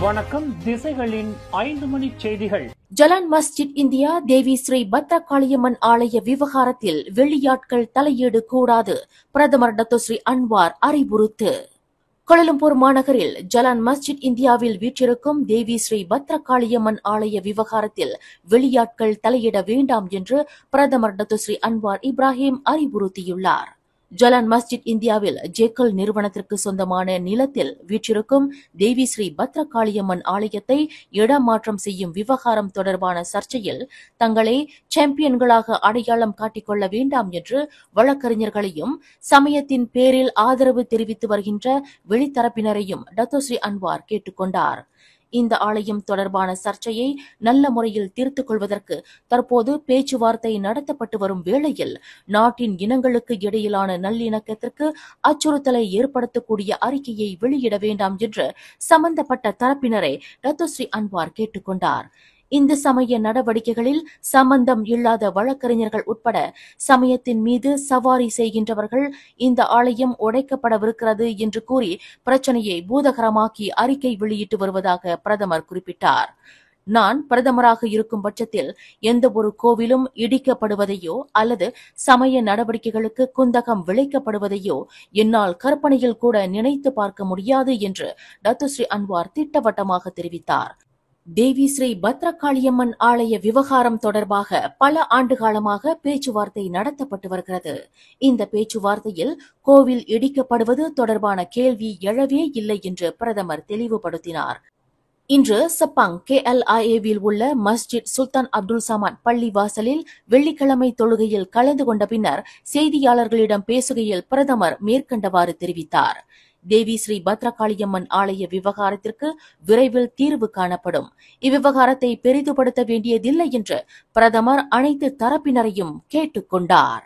வணக்கம். திசைகளின் 5 மணி செய்திகள். ஜலான் மஸ்ஜித் இந்தியா தேவி ஸ்ரீ பத்ரகாளியம்மன் ஆலய விவகாரத்தில் வெளியாட்கள் தலையீடு கூடாது, பிரதமர் டத்தோஸ்ரீ அன்வார் அறிவுறுத்து. கோலாலம்பூர் மாநகரில் ஜலான் மஸ்ஜித் இந்தியாவில் வீற்றிருக்கும் தேவி ஸ்ரீ பத்ரகாளியம்மன் ஆலய விவகாரத்தில் வெளியாட்கள் தலையிட வேண்டாம் என்று பிரதமர் டத்தோஸ்ரீ அன்வார் இப்ராஹிம் அறிவுறுத்தியுள்ளார். ஜலான் மஸ்ஜித் இந்தியாவில் ஜேக்கல் நிறுவனத்திற்கு சொந்தமான நிலத்தில் வீற்றிருக்கும் தேவி ஸ்ரீ பத்ரகாளியம்மன் ஆலயத்தை இடமாற்றம் செய்யும் விவகாரம் தொடர்பான சர்ச்சையில் தங்களை சாம்பியன்களாக அடையாளம் காட்டிக்கொள்ள வேண்டாம் என்று வழக்கறிஞர்களையும் சமயத்தின் பேரில் ஆதரவு தெரிவித்து வருகின்ற வெளித்தரப்பினரையும் டத்தோஸ்ரீ அன்வார் கேட்டுக் கொண்டார். இந்த ஆலயம் தொடர்பான சர்ச்சையை நல்ல முறையில் தீர்த்துக் கொள்வதற்கு தற்போது பேச்சுவார்த்தை நடத்தப்பட்டு வரும் வேளையில் நாட்டின் இனங்களுக்கு இடையிலான நல்லிணக்கத்திற்கு அச்சுறுத்தலை ஏற்படுத்தக்கூடிய அறிக்கையை வெளியிட வேண்டாம் என்று சம்பந்தப்பட்ட தரப்பினரை டத்தோஸ்ரீ அன்வார் கேட்டுக் கொண்டார். இந்த சமய நடவடிக்கைகளில் சம்பந்தம் இல்லாத வழக்கறிஞர்கள் உட்பட சமயத்தின் மீது சவாரி செய்கின்றவர்கள் இந்த ஆலயம் உடைக்கப்படவிருக்கிறது என்று கூறி பிரச்சனையை பூதகரமாக்கி அறிக்கை வெளியிட்டு வருவதாக பிரதமர் குறிப்பிட்டார். நான் பிரதமராக இருக்கும் பட்சத்தில் எந்த ஒரு கோவிலும் இடிக்கப்படுவதையோ அல்லது சமய நடவடிக்கைகளுக்கு குந்தகம் விளைக்கப்படுவதையோ என்னால் கற்பனையில் கூட நினைத்து பார்க்க முடியாது என்று டத்தோஸ்ரீ அன்வார் திட்டவட்டமாக தெரிவித்தார். தேவி ஸ்ரீ பத்ரகாளியம்மன் ஆலய விவகாரம் தொடர்பாக பல ஆண்டுகாலமாக பேச்சுவார்த்தை நடத்தப்பட்டு வருகிறது. இந்த பேச்சுவார்த்தையில் கோவில் இடிக்கப்படுவது தொடர்பான கேள்வி எழவே இல்லை என்று பிரதமர் தெளிவுபடுத்தினார். இன்று சப்பாங் KLIAவில் உள்ள மஸ்ஜித் சுல்தான் அப்துல் சமாட் பள்ளி வாசலில் வெள்ளிக்கிழமை தொழுகையில் கலந்து கொண்ட பின்னர் செய்தியாளர்களிடம் பேசுகையில் பிரதமர் மேற்கண்டவாறு தெரிவித்தார். தேவி ஸ்ரீ பத்ரகாளியம்மன் ஆலய விவகாரத்திற்கு விரைவில் தீர்வு காணப்படும். இவ்விவகாரத்தை பெரிதுபடுத்த வேண்டியதில்லை என்று பிரதமர் அனைத்து தரப்பினரையும் கேட்டுக் கொண்டார்.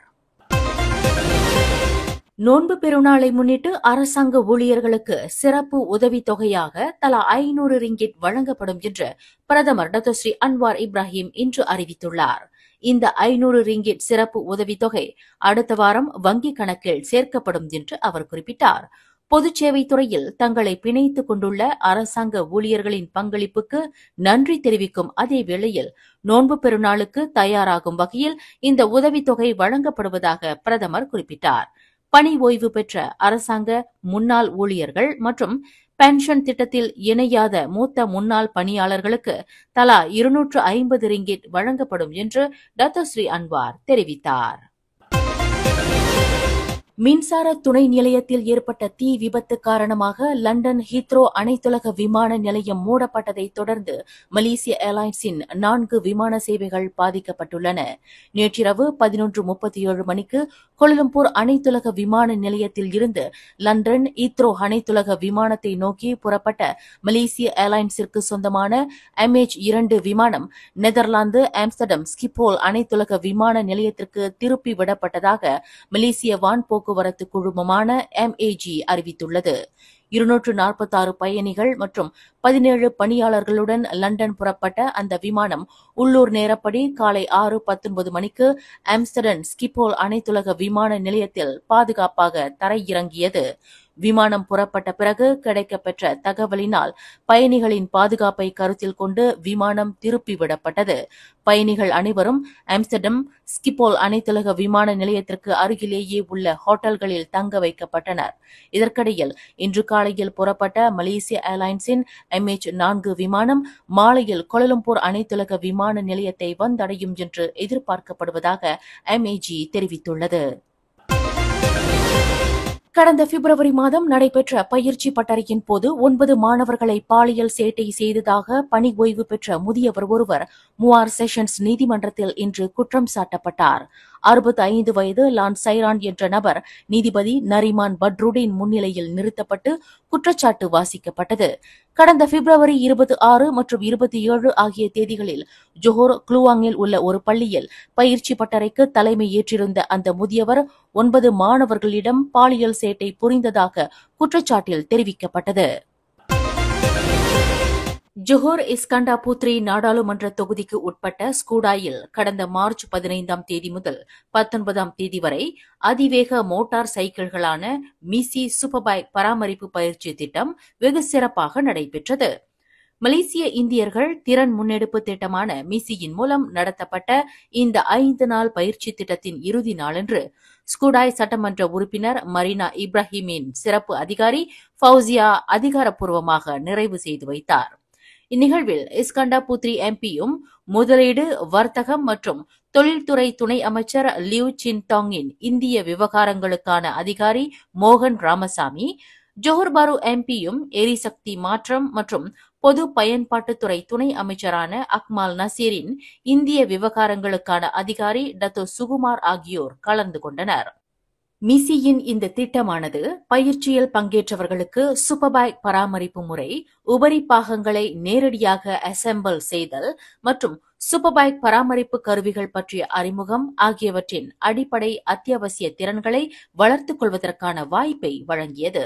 நோன்பு பெருநாளை முன்னிட்டு அரசாங்க ஊழியர்களுக்கு சிறப்பு உதவித்தொகையாக தலா 500 ரிங்கிட் வழங்கப்படும் என்று பிரதமர் டத்தோஸ்ரீ அன்வார் இப்ராஹிம் இன்று அறிவித்துள்ளார். இந்த 500 ரிங்கிட் சிறப்பு உதவித்தொகை அடுத்த வாரம் வங்கிக் கணக்கில் சேர்க்கப்படும் என்று அவர் குறிப்பிட்டார். பொதுச் சேவைத் துறையில் தங்களை பிணைத்துக் கொண்டுள்ள அரசாங்க ஊழியர்களின் பங்களிப்புக்கு நன்றி தெரிவிக்கும் அதே வேளையில் நோன்பு பெருநாளுக்கு தயாராகும் வகையில் இந்த உதவித்தொகை வழங்கப்படுவதாக பிரதமர் குறிப்பிட்டார். பணி ஓய்வு பெற்ற அரசாங்க முன்னாள் ஊழியர்கள் மற்றும் பென்ஷன் திட்டத்தில் இணையாத மூத்த முன்னாள் பணியாளர்களுக்கு தலா 250 ரிங்கிட் வழங்கப்படும் என்று டத்தோஸ்ரீ அன்வார் தெரிவித்தார். மின்சார துணை நிலையத்தில் ஏற்பட்ட தீ விபத்து காரணமாக லண்டன் ஹீத்ரோ அனைத்துலக விமான நிலையம் மூடப்பட்டதை தொடர்ந்து மலேசிய ஏர்லைன்ஸின் 4 விமான சேவைகள் பாதிக்கப்பட்டுள்ளன. நேற்றிரவு 11:37 மணிக்கு கோலாலம்பூர் அனைத்துலக விமான நிலையத்தில் இருந்து லண்டன் ஹீத்ரோ அனைத்துலக விமானத்தை நோக்கி புறப்பட்ட மலேசிய ஏர்லைன்ஸிற்கு சொந்தமான MH2 விமானம் நெதர்லாந்து ஆம்ஸ்டர்டம் ஸ்கிப்போல் அனைத்துலக விமான நிலையத்திற்கு திருப்பி விடப்பட்டதாக மலேசிய வான் போக்குவரத்து குழுமமான MAG அறிவித்துள்ளது. 246 பயணிகள் மற்றும் 17 பணியாளர்களுடன் லண்டன் புறப்பட்ட அந்த விமானம் உள்ளூர் நேரப்படி காலை 6:19 மணிக்கு ஆம்ஸ்டர்டம் ஸ்கிப்போல் அனைத்துலக விமான நிலையத்தில் பாதுகாப்பாக தரையிறங்கியது. விமானம் புறப்பட்ட பிறகு கிடைக்கப்பெற்ற தகவலினால் பயணிகளின் பாதுகாப்பை கருத்தில் கொண்டு விமானம் திருப்பிவிடப்பட்டது. பயணிகள் அனைவரும் ஆம்ஸ்டர்டம் ஸ்கிப்போல் அனைத்துலக விமான நிலையத்திற்கு அருகிலேயே உள்ள ஹோட்டல்களில் தங்க வைக்கப்பட்டனர். இதற்கிடையில் இன்று காலையில் புறப்பட்ட மலேசிய ஏர்லைன்ஸின் MH4 விமானம் மாலையில் கோலாலம்பூர் அனைத்துலக விமான நிலையத்தை வந்தடையும் என்று எதிர்பார்க்கப்படுவதாக MAG தெரிவித்துள்ளது. கடந்த பிப்ரவரி மாதம் நடைபெற்ற பயிற்சி பட்டறையின் போது 9 மாணவர்களை பாலியல் சேட்டை செய்ததாக பணி ஓய்வு பெற்ற முதியவர் ஒருவர் முவார் செஷன்ஸ் நீதிமன்றத்தில் இன்று குற்றம் சாட்டப்பட்டார். 65 வயது லான் சைரான் என்ற நபர் நீதிபதி நரிமான் பட்ருடின் முன்னிலையில் நிறுத்தப்பட்டு குற்றச்சாட்டு வாசிக்கப்பட்டது. கடந்த பிப்ரவரி 26 மற்றும் 27 ஆகிய தேதிகளில் ஜோஹர் குளுவாங்கில் உள்ள ஒரு பள்ளியில் பயிற்சி பட்டறைக்கு தலைமை ஏற்றிருந்த அந்த முதியவர் 9 மாணவர்களிடம் பாலியல் சேட்டை புரிந்ததாக குற்றச்சாட்டில் தெரிவிக்கப்பட்டது. ஜோஹர் இஸ்கண்டா புத்ரி நாடாளுமன்ற தொகுதிக்கு உட்பட்ட ஸ்கூடாயில் கடந்த மார்ச் 15ஆம் தேதி முதல் 19ஆம் தேதி வரை அதிவேக மோட்டார் சைக்கிள்களான மிசி சூப்பர் பைக் பராமரிப்பு பயிற்சி திட்டம் வெகு சிறப்பாக நடைபெற்றது. மலேசிய இந்தியர்கள் திறன் முன்னெடுப்பு திட்டமான மிசியின் மூலம் நடத்தப்பட்ட இந்த 5 நாள் பயிற்சி திட்டத்தின் இறுதி நாளன்று ஸ்கூடாய் சட்டமன்ற உறுப்பினர் மரீனா இப்ராஹிமின் சிறப்பு அதிகாரி ஃபவுசியா அதிகாரப்பூர்வமாக நிறைவு செய்து வைத்தார். இந்நிகழ்வில் இஸ்கண்டா புத்ரி எம்பியும் முதலீடு, வர்த்தகம் மற்றும் தொழில்துறை துணை அமைச்சர் லியூ சின்டாங்கின் இந்திய விவகாரங்களுக்கான அதிகாரி மோகன் ராமசாமி, ஜோஹர் பாரு எம்பியும் எரிசக்தி மாற்றம் மற்றும் பொது பயன்பாட்டுத்துறை துணை அமைச்சரான அக்மால் நசீரின் இந்திய விவகாரங்களுக்கான அதிகாரி டத்தோ சுகுமார் ஆகியோர் கலந்து கொண்டனர். மிசியின் இந்த திட்டமானது பயிற்சியில் பங்கேற்றவர்களுக்கு சூப்பர்பைக் பராமரிப்பு முறை, உபரி பாகங்களை நேரடியாக அசெம்பிள் செய்தல் மற்றும் சூப்பர்பைக் பராமரிப்பு கருவிகள் பற்றிய அறிமுகம் ஆகியவற்றின் அடிப்படை அத்தியாவசிய திறன்களை வளர்த்துக் கொள்வதற்கான வாய்ப்பை வழங்கியது.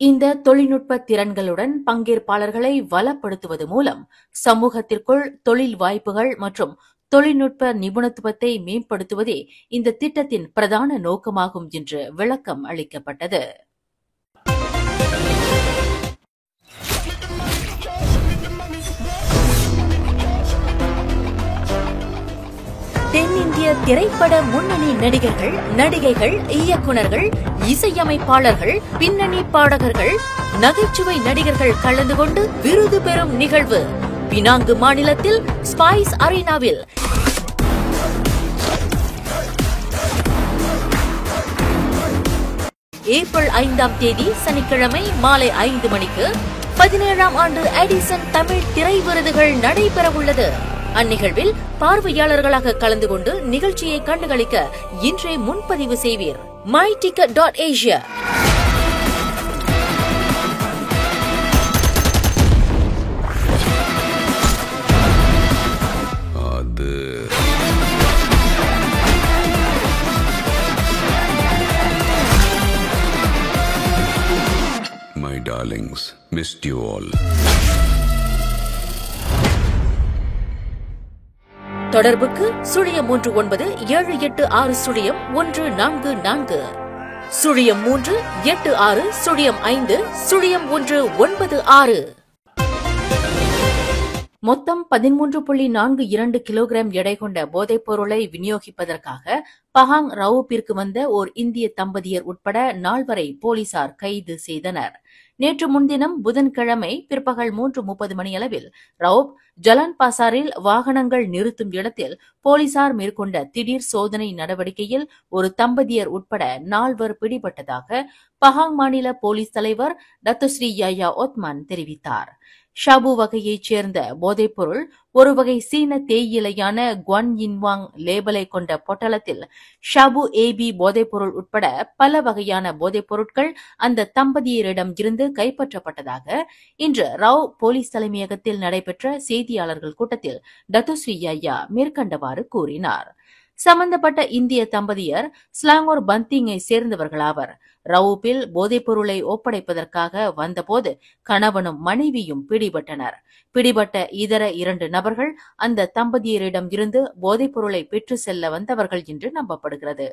இந்த தொழில்நுட்ப திறன்களுடன் பங்கேற்பாளர்களை வளப்படுத்துவது மூலம் சமூகத்திற்குள் தொழில் வாய்ப்புகள் மற்றும் தொழில்நுட்ப நிபுணத்துவத்தை மேம்படுத்துவதே இந்த திட்டத்தின் பிரதான நோக்கமாகும் என்று விளக்கம் அளிக்கப்பட்டது. தென்னிந்திய திரைப்பட முன்னணி நடிகர்கள், நடிகைகள், இயக்குநர்கள், இசையமைப்பாளர்கள், பின்னணி பாடகர்கள், நகைச்சுவை நடிகர்கள் கலந்து கொண்டு விருது பெறும் நிகழ்வு பினாங்கு மாநிலத்தில் ஸ்பைஸ் அரீனாவில் ஏப்ரல் 5ஆம் தேதி சனிக்கிழமை மாலை 5 மணிக்கு 17ஆம் ஆண்டு எடிசன் தமிழ் திரை விருதுகள் நடைபெறவுள்ளது. அந்நிகழ்வில் பார்வையாளர்களாக கலந்து கொண்டு நிகழ்ச்சியை கண்டுகளிக்க இன்றே முன்பதிவு செய்வீர். myticket.asia. My darlings, missed you all. தொடர்புக்கு 039760144 03860050196. மொத்தம் 13.42 கிலோகிராம் எடை கொண்ட போதைப் பொருளை விநியோகிப்பதற்காக பஹாங் ரவுப்பிற்கு வந்த ஓர் இந்திய தம்பதியர் உட்பட 4 வரை போலீசார் கைது செய்தனர். நேற்று முன்தினம் புதன்கிழமை பிற்பகல் 3:30 மணியளவில் ரவுப் ஜலான் பாசாரில் வாகனங்கள் நிறுத்தும் இடத்தில் போலீசார் மேற்கொண்ட திடீர் சோதனை நடவடிக்கையில் ஒரு தம்பதியர் உட்பட 4 பிடிபட்டதாக பஹாங் மாநில போலீஸ் தலைவர் டத்தோஸ்ரீ யாயா ஒத்மான் தெரிவித்தார். ஷாபு வகையைச் சேர்ந்த போதைப்பொருள் ஒரு வகை சீன தேயிலையான குவான் இன்வாங் லேபலை கொண்ட பொட்டலத்தில் ஷாபு ஏபி போதைப்பொருள் உட்பட பல வகையான போதைப் பொருட்கள் அந்த தம்பதியரிடம் இருந்து கைப்பற்றப்பட்டதாக இன்று ராவ் போலீஸ் தலைமையகத்தில் நடைபெற்ற செய்தியாளர்கள் கூட்டத்தில் டத்தோஸ்ரீ யாயா மேற்கண்டவாறு கூறினார். சம்பந்தப்பட்ட இந்திய தம்பதியர் ஸ்லாங்கோர் பந்திங்கை சேர்ந்தவர்களாவர். ரவுப்பில் போதைப்பொருளை ஒப்படைப்பதற்காக வந்தபோது கணவனும் மனைவியும் பிடிபட்டனர். பிடிபட்ட இதர 2 நபர்கள் அந்த தம்பதியரிடம் இருந்து போதைப்பொருளை பெற்று செல்ல வந்தவர்கள் என்று நம்பப்படுகிறது.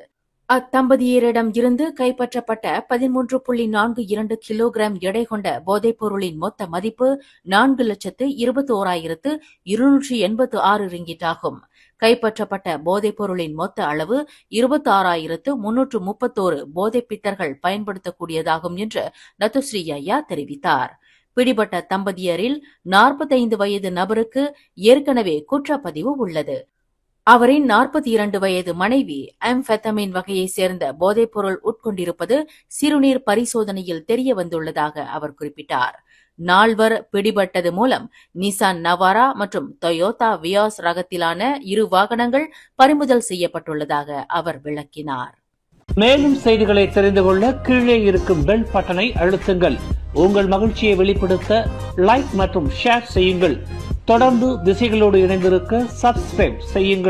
அத்தம்பதியரிடம் இருந்து கைப்பற்றப்பட்ட 13.42 கிலோகிராம் எடை கொண்ட போதைப்பொருளின் மொத்த மதிப்பு 4,21,286 ரிங்கிட் ஆகும். கைப்பற்றப்பட்ட போதைப் பொருளின் மொத்த அளவு 26,331 போதைப் பித்தர்கள் பயன்படுத்தக்கூடியதாகும் என்று டத்தோஸ்ரீ யாயா தெரிவித்தார். பிடிபட்ட தம்பதியரில் 45 வயது நபருக்கு ஏற்கனவே குற்றப்பதிவு உள்ளது. அவரின் 42 வயது மனைவி ஆம்பெத்தமின் வகையைச் சேர்ந்த போதைப்பொருள் உட்கொண்டிருப்பது சிறுநீர் பரிசோதனையில் தெரியவந்துள்ளதாக அவர் குறிப்பிட்டார். 4 பிடிபட்டது மூலம் நிசான் நவாரா மற்றும் டொயோட்டா வியாஸ் ரகத்திலான 2 வாகனங்கள் பறிமுதல் செய்யப்பட்டுள்ளதாக அவர் விளக்கினார். மேலும் செய்திகளை தெரிந்து கொள்ள கீழே இருக்கும் பெல் பட்டனை அழுத்துங்கள். உங்கள் மகிழ்ச்சியை வெளிப்படுத்த லைக் மற்றும் ஷேர் செய்யுங்கள். தொடர்ந்து திசைகளோடு இணைந்திருக்க சப்ஸ்கிரைப் செய்யுங்கள்.